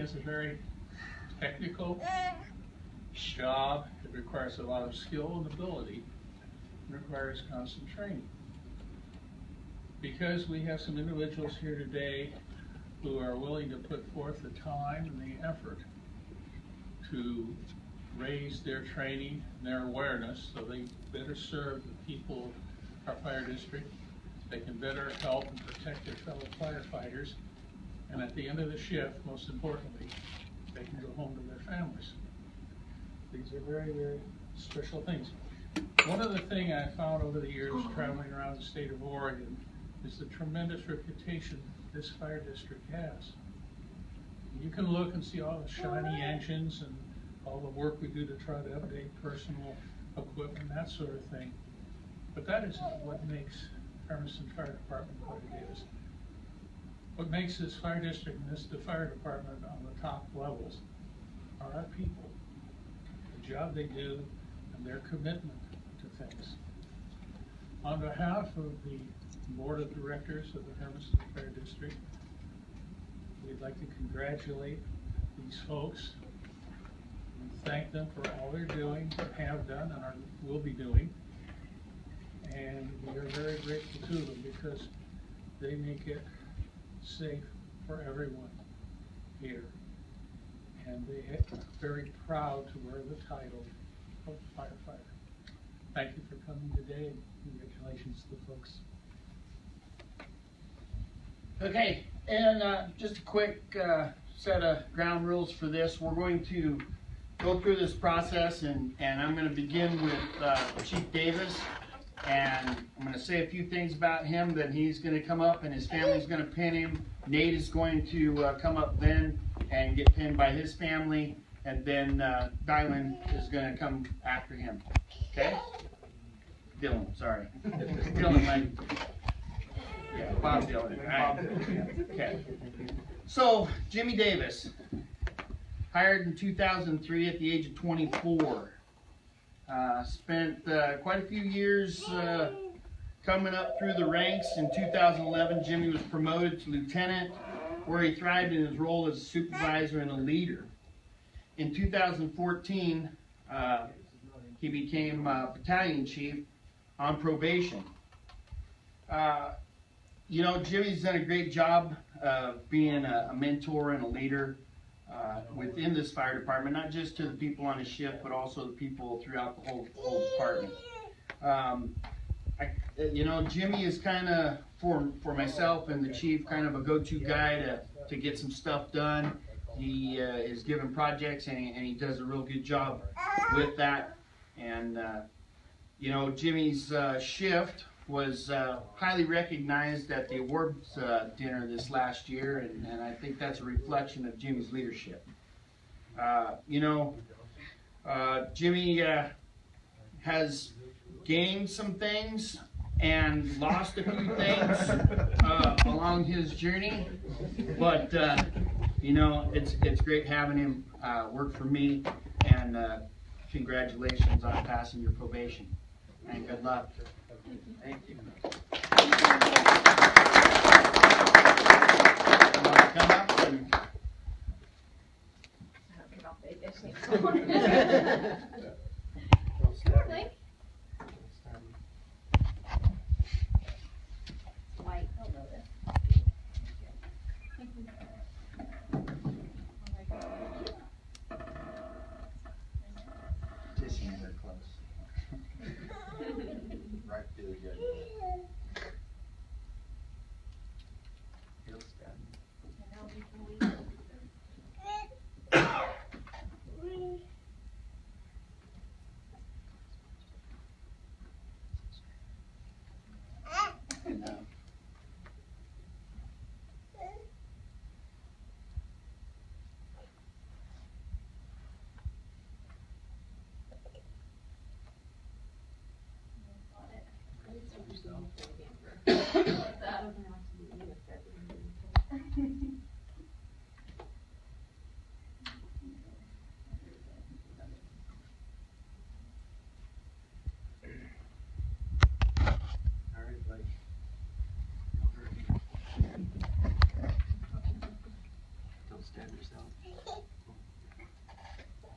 is a very technical job. It requires a lot of skill and ability. It requires constant training. Because we have some individuals here today who are willing to put forth the time and the effort to raise their training and their awareness so they better serve the people of our fire district. They can better help and protect their fellow firefighters. And at the end of the shift, most importantly, they can go home to their families. These are very, very special things. One other thing I found over the years traveling around the state of Oregon is the tremendous reputation this fire district has. You can look and see all the shiny engines and all the work we do to try to update personal equipment, that sort of thing. But that isn't what makes Hermiston Fire Department what it is. What makes this fire district and the fire department on the top levels are our people, the job they do, and their commitment to things. On behalf of the Board of Directors of the Hermiston Fire District, we'd like to congratulate these folks and thank them for all they're doing, have done, and will be doing. And we are very grateful to them because they make it safe for everyone here. And they are very proud to wear the title of firefighter. Thank you for coming today, and congratulations to the folks. Okay, and just a quick set of ground rules for this. We're going to go through this process, and I'm going to begin with Chief Davis, and I'm going to say a few things about him. Then he's going to come up, and his family's going to pin him. Nate is going to come up then and get pinned by his family, and then Dylan is going to come after him. Okay? Dylan, sorry. Dylan, yeah, Bob Dylan. Right. Okay. So, Jimmy Davis, hired in 2003 at the age of 24. Spent quite a few years coming up through the ranks. In 2011, Jimmy was promoted to lieutenant, where he thrived in his role as a supervisor and a leader. In 2014, he became battalion chief on probation. You know, Jimmy's done a great job being a mentor and a leader within this fire department, not just to the people on his shift, but also the people throughout the whole department. You know, Jimmy is kind of, for myself and the chief, kind of a go-to guy to get some stuff done. He is given projects, and he does a real good job with that. And, you know, Jimmy's shift was highly recognized at the awards dinner this last year, and I think that's a reflection of Jimmy's leadership. You know, Jimmy has gained some things and lost a few things along his journey, but you know, it's great having him work for me, and congratulations on passing your probation, and good luck. Thank you. Come up and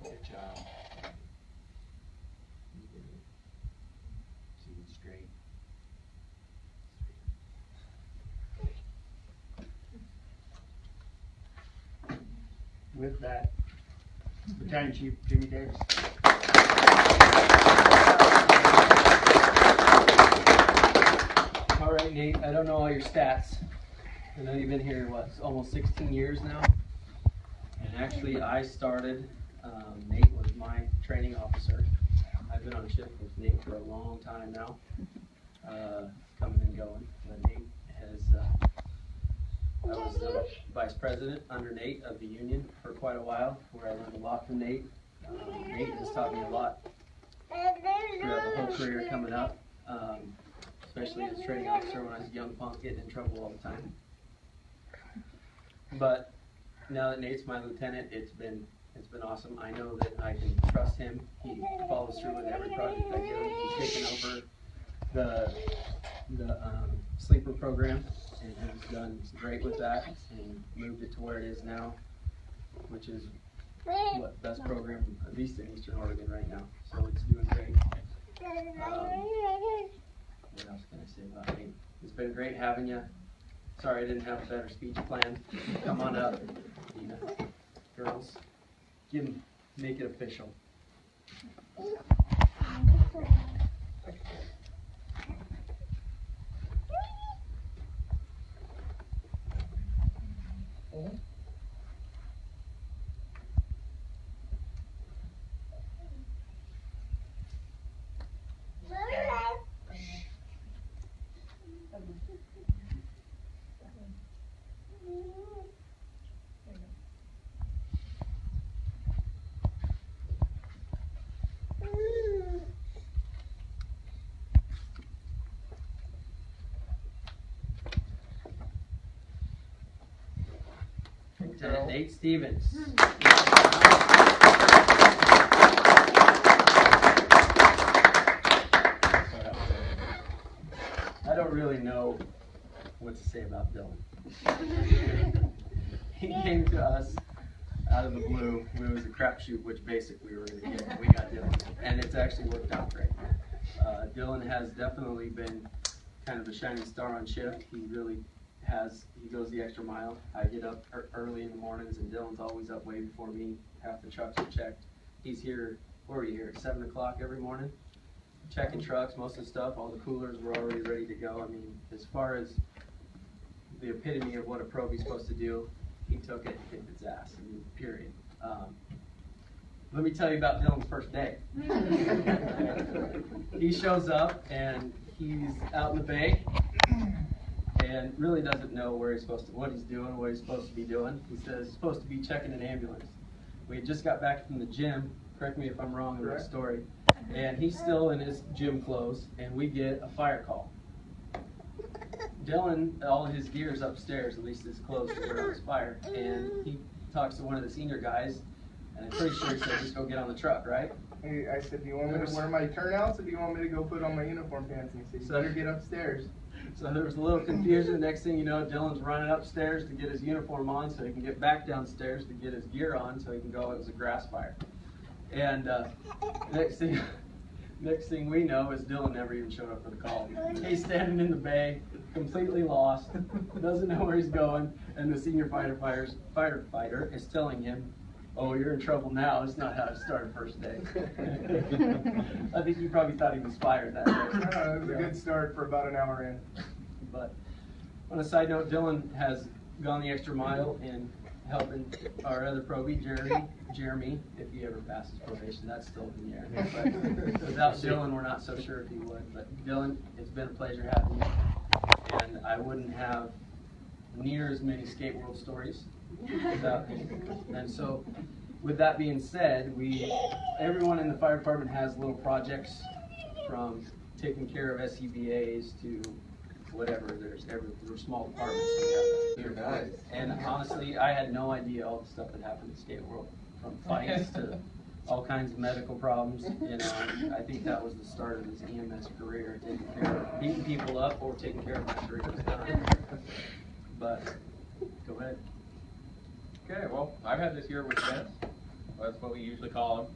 Good job. Keep it straight. With that, Battalion Chief Jimmy Davis. All right, Nate, I don't know all your stats. I know you've been here, what, almost 16 years now? And actually, I started, Nate was my training officer. I've been on shift with Nate for a long time now, coming and going. But Nate has, I was the vice president under Nate of the union for quite a while, where I learned a lot from Nate. Nate has taught me a lot throughout the whole career coming up. Especially as a training officer when I was a young punk getting in trouble all the time. But now that Nate's my lieutenant, it's been awesome. I know that I can trust him. He follows through with every project I do. He's taken over the sleeper program and has done great with that and moved it to where it is now, which is what best program at least in Eastern Oregon right now. So it's doing great. What else can I say about Nate? It's been great having you. Sorry I didn't have a better speech planned. Come on up, Dina. Girls, make it official. Lieutenant Nate Stevens. I don't really know what to say about Dylan. He came to us out of the blue. It was a crapshoot, which basically we were going to get. We got Dylan, and it's actually worked out great. Dylan has definitely been kind of a shining star on shift. He really has. He goes the extra mile. I get up early in the mornings, and Dylan's always up way before me. Half the trucks are checked. He's here. Where are you here? 7 o'clock every morning. Checking trucks, most of the stuff. All the coolers were already ready to go. I mean, as far as the epitome of what a proby's supposed to do, he took it and kicked its ass. I mean, period. Let me tell you about Dylan's first day. He shows up and he's out in the bay and really doesn't know where he's supposed to, what he's doing, what he's supposed to be doing. He says he's supposed to be checking an ambulance. We had just got back from the gym. Correct me if I'm wrong in my story. And he's still in his gym clothes, and we get a fire call. Dylan, all of his gear's upstairs, at least his clothes to where it was fire, and he talks to one of the senior guys, and I'm pretty sure he said, just go get on the truck, right? I said, do you want me to wear my turnouts, or do you want me to go put on my uniform pants? And he said, you better get upstairs. So there was a little confusion. Next thing you know, Dylan's running upstairs to get his uniform on so he can get back downstairs to get his gear on so he can go. It was a grass fire. And next thing we know is Dylan never even showed up for the call. He's standing in the bay, completely lost, doesn't know where he's going, and the senior firefighter is telling him, "Oh, you're in trouble now. It's not how to start a first day." I think you probably thought he was fired that day. It was a good start for about an hour in. But on a side note, Dylan has gone the extra mile in helping our other probie, Jeremy, if he ever passes probation. That's still in the air. But without Dylan, we're not so sure if he would. But Dylan, it's been a pleasure having you. And I wouldn't have near as many skate world stories without him. And so, with that being said, everyone in the fire department has little projects, from taking care of SCBAs to whatever. There's small departments. And honestly, I had no idea all the stuff that happened in the skate world, from fights to all kinds of medical problems. You know, I think that was the start of his EMS career, beating people up or taking care of them after it was done. But go ahead. Okay, well, I've had this year with Vince. That's what we usually call him.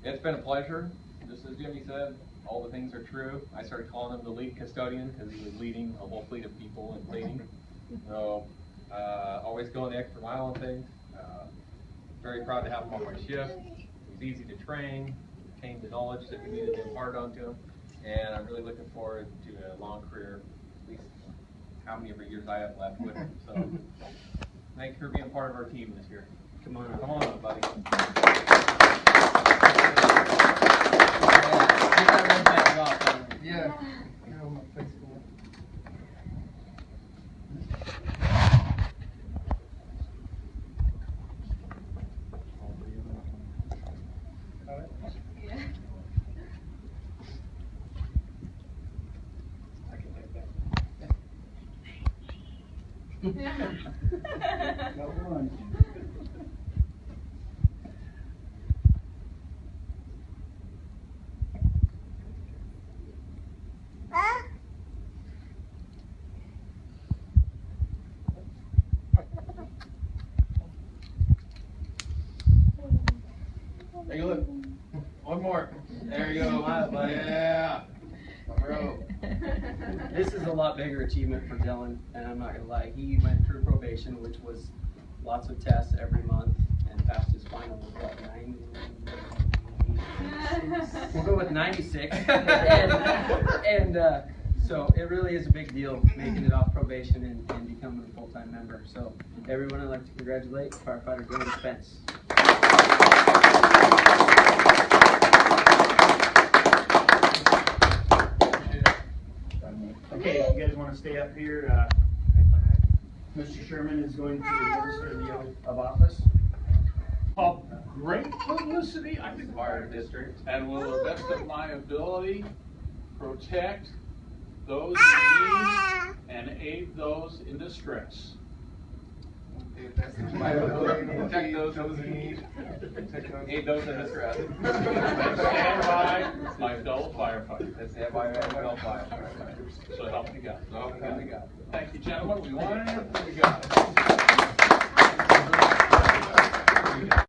It's been a pleasure. Just as Jimmy said, all the things are true. I started calling him the lead custodian because he was leading a whole fleet of people and cleaning. So, always going the extra mile on things. Very proud to have him on my shift. He's easy to train, came the knowledge that we needed to impart onto him, and I'm really looking forward to a long career, at least how many ever years I have left with him. So, thank you for being part of our team this year. Come on, Come on, buddy. Get that red bag off. Yeah. Oh, my face is Got it? I can take that. Got one. Take a look. One more. There you go. Yeah. Bro. This is a lot bigger achievement for Dylan, and I'm not gonna lie. He went through probation, which was lots of tests every month, and passed his final with what, 96? We'll go with 96. So it really is a big deal making it off probation and becoming a full-time member. So everyone, I'd like to congratulate firefighter Dylan Spence. Okay, if you guys want to stay up here, Mr. Sherman is going to administer the oath of office. Of great publicity, I think, Fire district. and will, to the best of my ability, protect those in need and aid those in distress. Protect those in need. Aid those in distress. And stand by my fellow firefighters. Let's stand by our fellow firefighters. So help me God. So help me God. Thank you, gentlemen. We want it. We got it.